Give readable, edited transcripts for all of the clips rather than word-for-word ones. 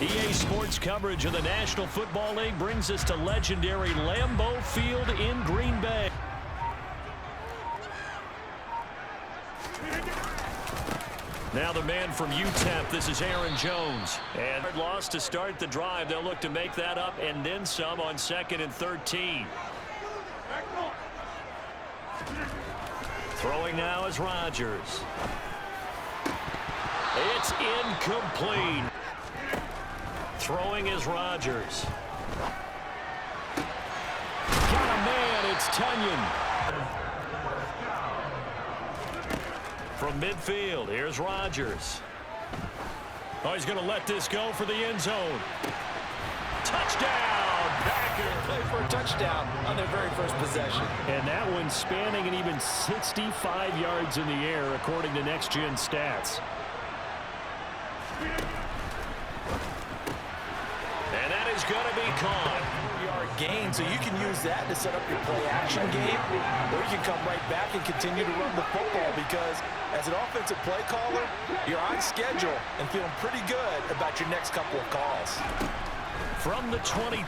EA Sports coverage of the National Football League brings us to legendary Lambeau Field in Green Bay. Now the man from UTEP, this is Aaron Jones. And loss to start the drive. They'll look to make that up and then some on 2nd and 13. Throwing now is Rodgers. It's incomplete. Throwing is Rodgers. Got a man, it's Tunyon. From midfield, here's Rodgers. Oh, he's going to let this go for the end zone. Touchdown! Packers play for a touchdown on their very first possession. And that one spanning an even 65 yards in the air, according to Next Gen Stats. And that is going to be caught. Gain, so you can use that to set up your play action game, or you can come right back and continue to run the football, because as an offensive play caller, you're on schedule and feeling pretty good about your next couple of calls. From the 22,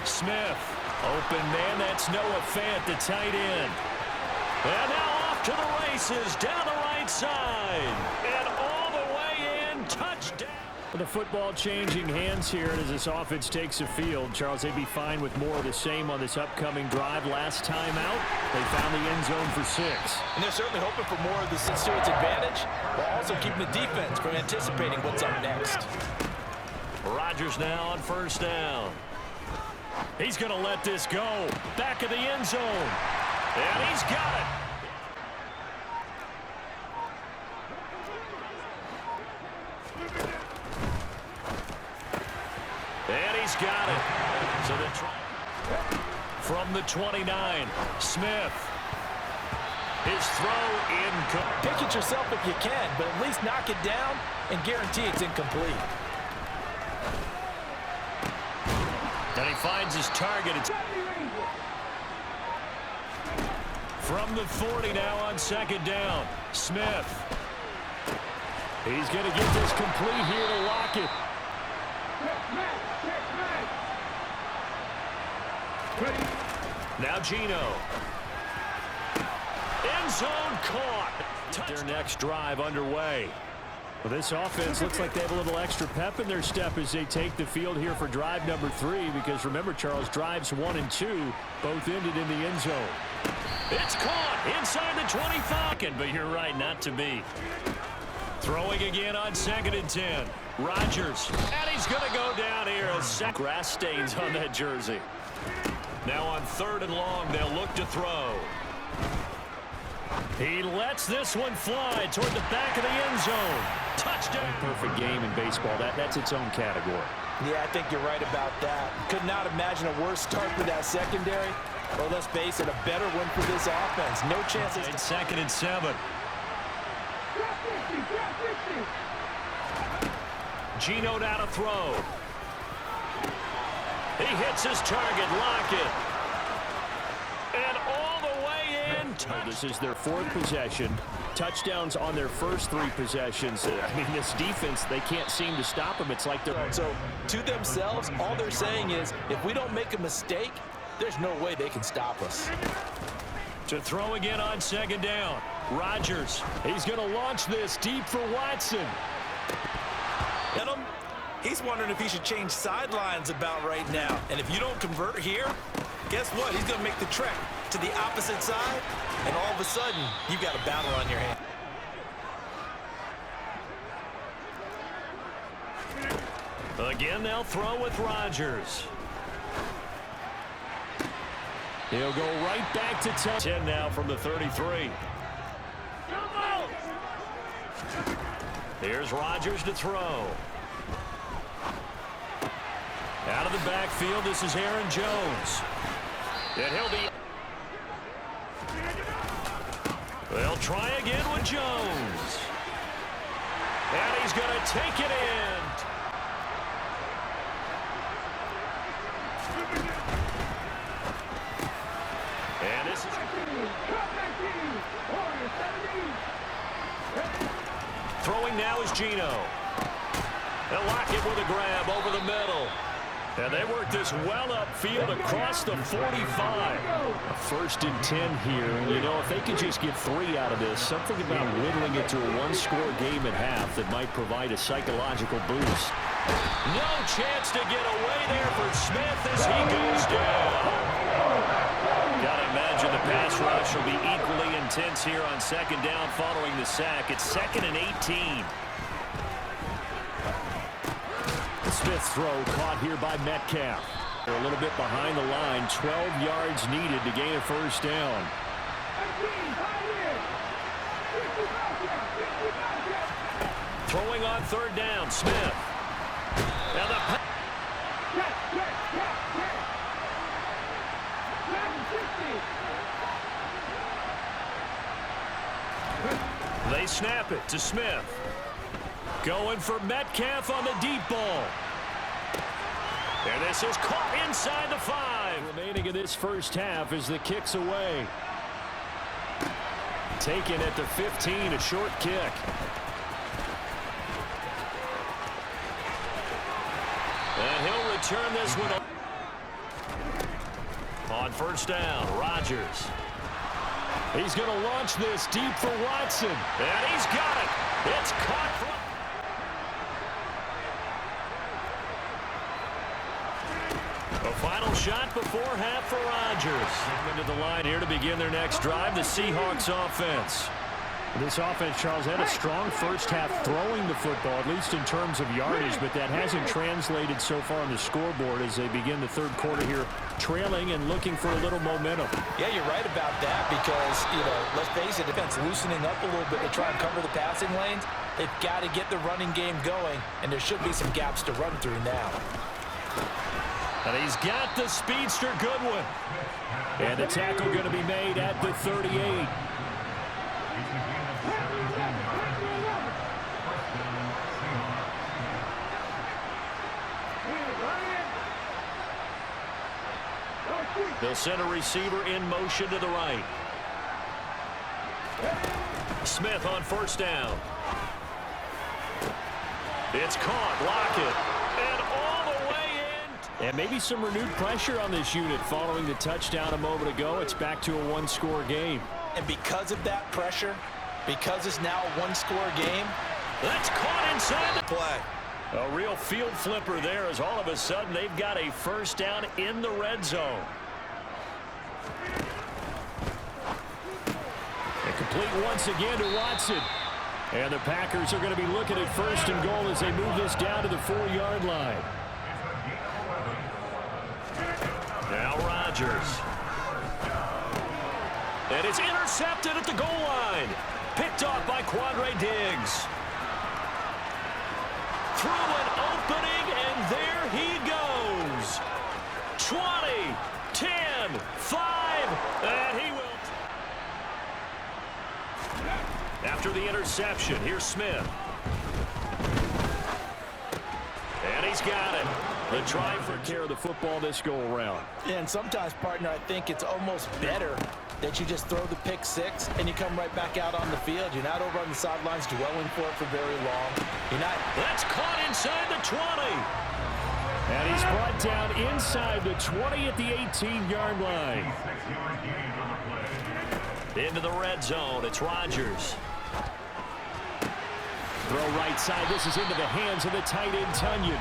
Smith. Open man, that's Noah Fant, the tight end. And now off to the races, down the right side. And all the way in, touchdown. The football changing hands here as this offense takes the field. Charles, they'd be fine with more of the same on this upcoming drive. Last time out, they found the end zone for 6. And they're certainly hoping for more of this to its advantage, while also keeping the defense from anticipating what's up next. Rodgers now on 1st down. He's going to let this go. Back of the end zone. And he's got it. And he's got it. So from the 29, Smith. His throw incomplete. Pick it yourself if you can, but at least knock it down and guarantee it's incomplete. And he finds his target. It's from the 40 now on 2nd down. Smith. He's going to get this complete here to lock it. Now Geno. End zone caught. Their next drive underway. Well, this offense looks like they have a little extra pep in their step as they take the field here for drive number 3, because remember, Charles, drives 1 and 2 both ended in the end zone. It's caught inside the 25, but you're right, not to be. Throwing again on 2nd and 10. Rodgers, and he's going to go down here. Grass stains on that jersey. Now on 3rd and long, they'll look to throw. He lets this one fly toward the back of the end zone. Touchdown. Perfect game in baseball. That's its own category. Yeah, I think you're right about that. Could not imagine a worse start for that secondary. Well, let's face it, a better one for this offense. No chances. 2nd and 7. Geno now to throw. He hits his target, Lockett. And all the way in. This is their 4th possession. Touchdowns on their first 3 possessions. I mean, this defense, they can't seem to stop them. It's like they're... So, to themselves, all they're saying is, if we don't make a mistake, there's no way they can stop us. To throw again on 2nd down. Rodgers, he's going to launch this deep for Watson. He's wondering if he should change sidelines about right now. And if you don't convert here, guess what? He's going to make the trek to the opposite side, and all of a sudden, you've got a battle on your hands. Again, they'll throw with Rodgers. He'll go right back to 10 now from the 33. Here's Rodgers to throw. Out of the backfield, this is Aaron Jones. And he'll be... They'll try again with Jones. And he's going to take it in. And this is... Throwing now is Geno. They'll lock it with a grab over the middle. And they work this well upfield across the 45. A 1st and 10 here. And, you know, if they can just get 3 out of this, something about whittling it to a one-score game at half that might provide a psychological boost. No chance to get away there for Smith as he goes down. Gotta imagine the pass rush will be equally intense here on 2nd down following the sack. It's 2nd and 18. Smith's throw caught here by Metcalf. They're a little bit behind the line. 12 yards needed to gain a 1st down. Throwing on 3rd down, Smith. And they snap it to Smith. Going for Metcalf on the deep ball. And this is caught inside the 5. Remaining in this 1st half as the kick's away. Taken at the 15, a short kick. And he'll return this one. On 1st down, Rodgers. He's going to launch this deep for Watson. And he's got it. It's caught from... A final shot before half for Rodgers. Into the line here to begin their next drive, the Seahawks offense. This offense, Charles, had a strong 1st half throwing the football, at least in terms of yardage, but that hasn't translated so far on the scoreboard as they begin the 3rd quarter here, trailing and looking for a little momentum. Yeah, you're right about that because, you know, let's face it, defense loosening up a little bit to try and cover the passing lanes. They've got to get the running game going, and there should be some gaps to run through now. And he's got the speedster Goodwin. And the tackle going to be made at the 38. They'll send a receiver in motion to the right. Smith on 1st down. It's caught. Lockett. And all the way in. And maybe some renewed pressure on this unit following the touchdown a moment ago. It's back to a one-score game. And because of that pressure, because it's now a one-score game, that's caught inside the play. A real field flipper there as all of a sudden they've got a 1st down in the red zone. And complete once again to Watson. And the Packers are going to be looking at 1st and goal as they move this down to the 4-yard line. Now Rodgers. And it's intercepted at the goal line. Picked off by Quandre Diggs. Through an opening, and there he goes. 20, 10, 5, and he will. After the interception, here's Smith. And he's got it. The try for care of the football this go-around. And sometimes, partner, I think it's almost better that you just throw the pick 6 and you come right back out on the field. You're not over on the sidelines dwelling for it for very long. You're not. That's caught inside the 20. And he's brought down inside the 20 at the 18-yard line. Into the red zone. It's Rodgers. Throw right side. This is into the hands of the tight end, Tunyon.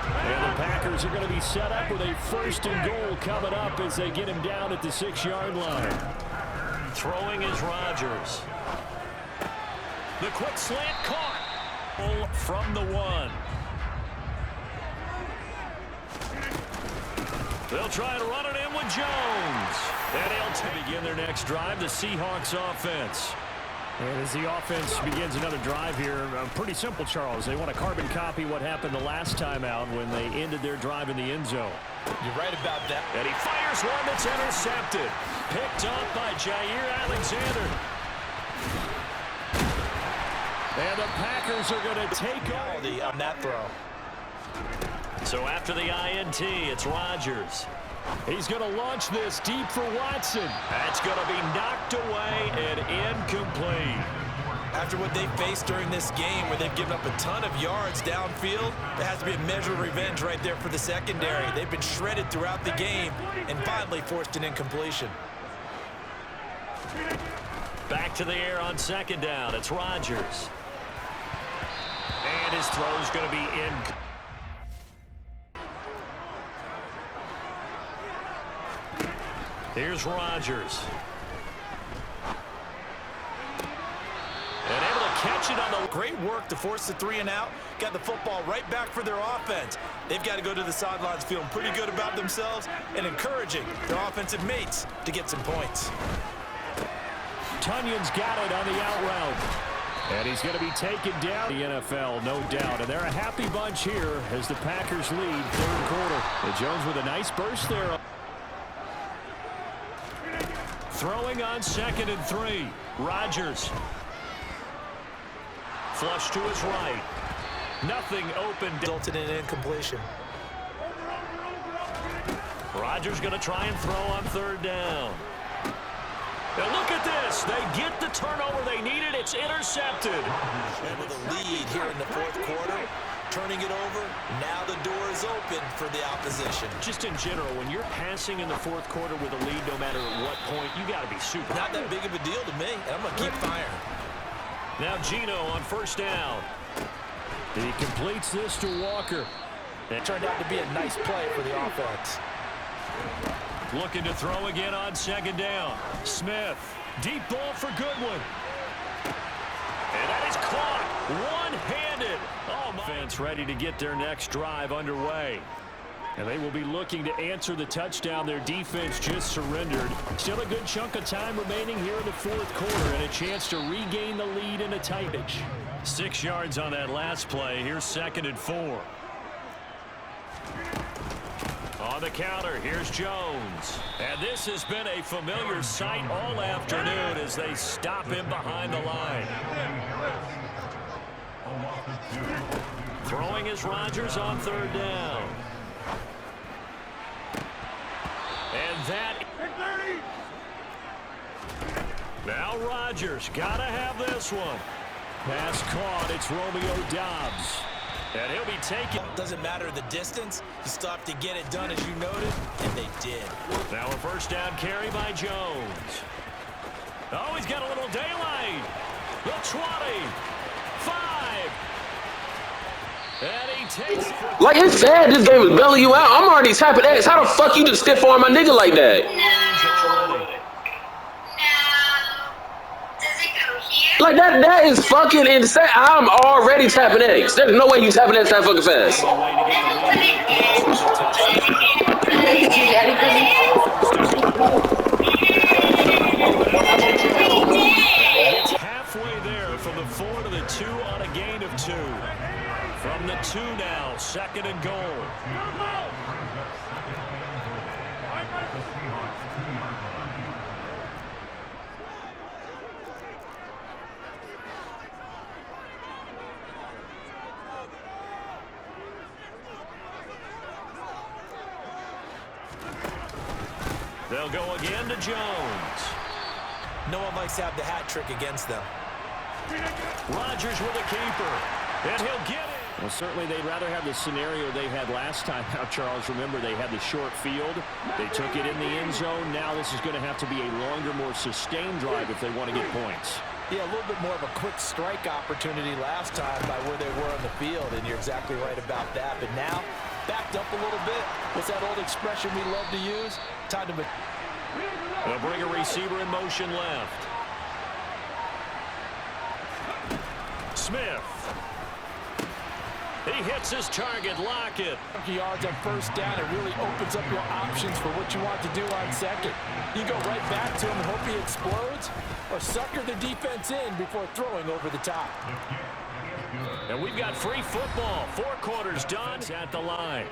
And the Packers are going to be set up with a 1st and goal coming up as they get him down at the 6-yard line. Throwing is Rodgers. The quick slant caught from the 1. They'll try to run it in with Jones. And he'll begin their next drive, the Seahawks offense. And as the offense begins another drive here, pretty simple, Charles. They want to carbon copy what happened the last time out when they ended their drive in the end zone. You're right about that. And he fires one that's intercepted. Picked up by Jair Alexander. And the Packers are going to take on that throw. So after the INT, it's Rodgers. He's going to launch this deep for Watson. That's going to be knocked away and incomplete. After what they faced during this game where they've given up a ton of yards downfield, there has to be a measure of revenge right there for the secondary. They've been shredded throughout the game and finally forced an incompletion. Back to the air on second down. It's Rodgers. And his throw's going to be in. Here's Rodgers. And able to catch it on the... Great work to force the 3 and out. Got the football right back for their offense. They've got to go to the sidelines feeling pretty good about themselves and encouraging their offensive mates to get some points. Tunyon's got it on the out route. And he's going to be taken down. The NFL, no doubt. And they're a happy bunch here as the Packers lead third quarter. And Jones with a nice burst there. Throwing on 2nd and 3. Rodgers. Flush to his right. Nothing open. Resulted in an incompletion. Rodgers going to try and throw on 3rd down. Now look at this. They get the turnover they needed. It's intercepted. And with a lead here in the 4th quarter, turning it over, now the door is open for the opposition. Just in general, when you're passing in the 4th quarter with a lead, no matter at what point, you got to be super. Not that big of a deal to me. I'm going to keep firing. Now Geno on 1st down. He completes this to Walker. It turned out to be a nice play for the offense. Looking to throw again on 2nd down. Smith. Deep ball for Goodwin. And that is caught one-handed. Oh, my. Offense ready to get their next drive underway. And they will be looking to answer the touchdown. Their defense just surrendered. Still a good chunk of time remaining here in the 4th quarter and a chance to regain the lead in a tight pitch. 6 yards on that last play. Here's 2nd and 4. On the counter, here's Jones. And this has been a familiar sight all afternoon as they stop him behind the line. Throwing is Rodgers on 3rd down. And that... Now Rodgers, gotta have this one. Pass caught, it's Romeo Doubs. And he'll be taken. Doesn't matter the distance. You still have to get it done, as you noted, and they did. Now a 1st down carry by Jones. Oh, he's got a little daylight. The 20. 5. And he takes it. Like, it's sad this game is belling you out. I'm already tapping X. How the fuck you just stiff arm my nigga like that? No. Does it go here? Like, that is fucking insane. I'm already tapping X. There's no way you tapping X that fucking fast. It's halfway there from the 4 to the 2 on a gain of 2. From the 2 now, 2nd and goal. They'll go again to Jones. No one likes to have the hat trick against them. Rodgers with a keeper. And he'll get it. Well, certainly they'd rather have the scenario they had last time out, Charles. Remember, they had the short field. They took it in the end zone. Now this is going to have to be a longer, more sustained drive if they want to get points. Yeah, a little bit more of a quick strike opportunity last time by where they were on the field, and you're exactly right about that. But now, backed up a little bit. What's that old expression we love to use? Time to... They'll bring a receiver in motion left. Smith. He hits his target. Lockett. Yards on 1st down. It really opens up your options for what you want to do on 2nd. You go right back to him and hope he explodes, or sucker the defense in before throwing over the top. And we've got free football. 4 quarters done at the line.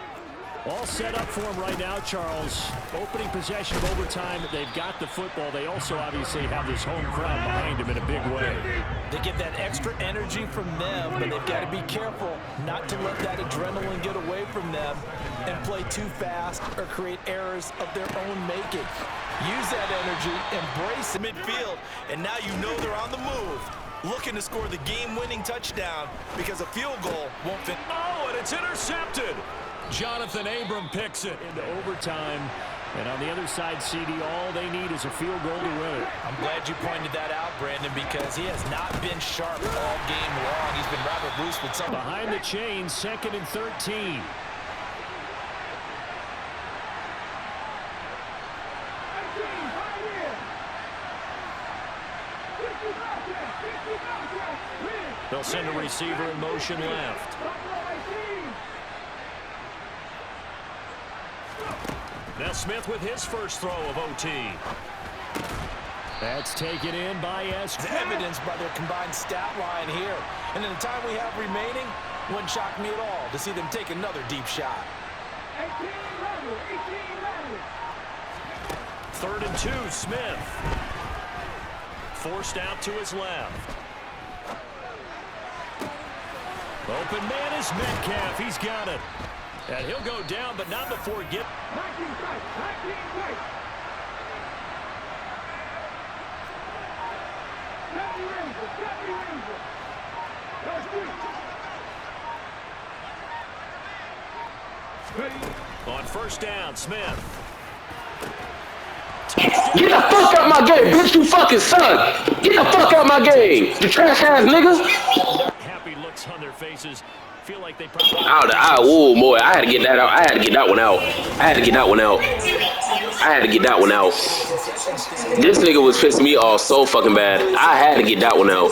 All set up for him right now, Charles. Opening possession of overtime. They've got the football. They also obviously have this home crowd behind them in a big way. They get that extra energy from them, but they've got to be careful not to let that adrenaline get away from them and play too fast or create errors of their own making. Use that energy, embrace the midfield, and now you know they're on the move. looking to score the game-winning touchdown because a field goal won't fit. Oh, and it's intercepted. Jonathan Abram picks it into overtime. And on the other side, CD, all they need is a field goal to win it. I'm glad you pointed that out, Brandon, because he has not been sharp all game long. He's been rather loose with some. Behind the chains, 2nd and 13. They'll send a receiver in motion left. Now Smith with his first throw of OT. That's taken in by S. It's evidenced by their combined stat line here. And in the time we have remaining, wouldn't shock me at all to see them take another deep shot. 3rd and 2, Smith. Forced out to his left. Open man is Metcalf. He's got it. And he'll go down, but not before get. On 1st down, Smith. Get the fuck out my game, bitch, you fucking suck. Get the fuck out my game, you trash ass niggas. Happy looks on their faces. Feel like they probably. Oh boy, I had to get that out. I had to get that one out. This nigga was pissing me off so fucking bad. I had to get that one out.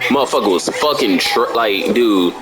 Motherfucker was fucking like, dude.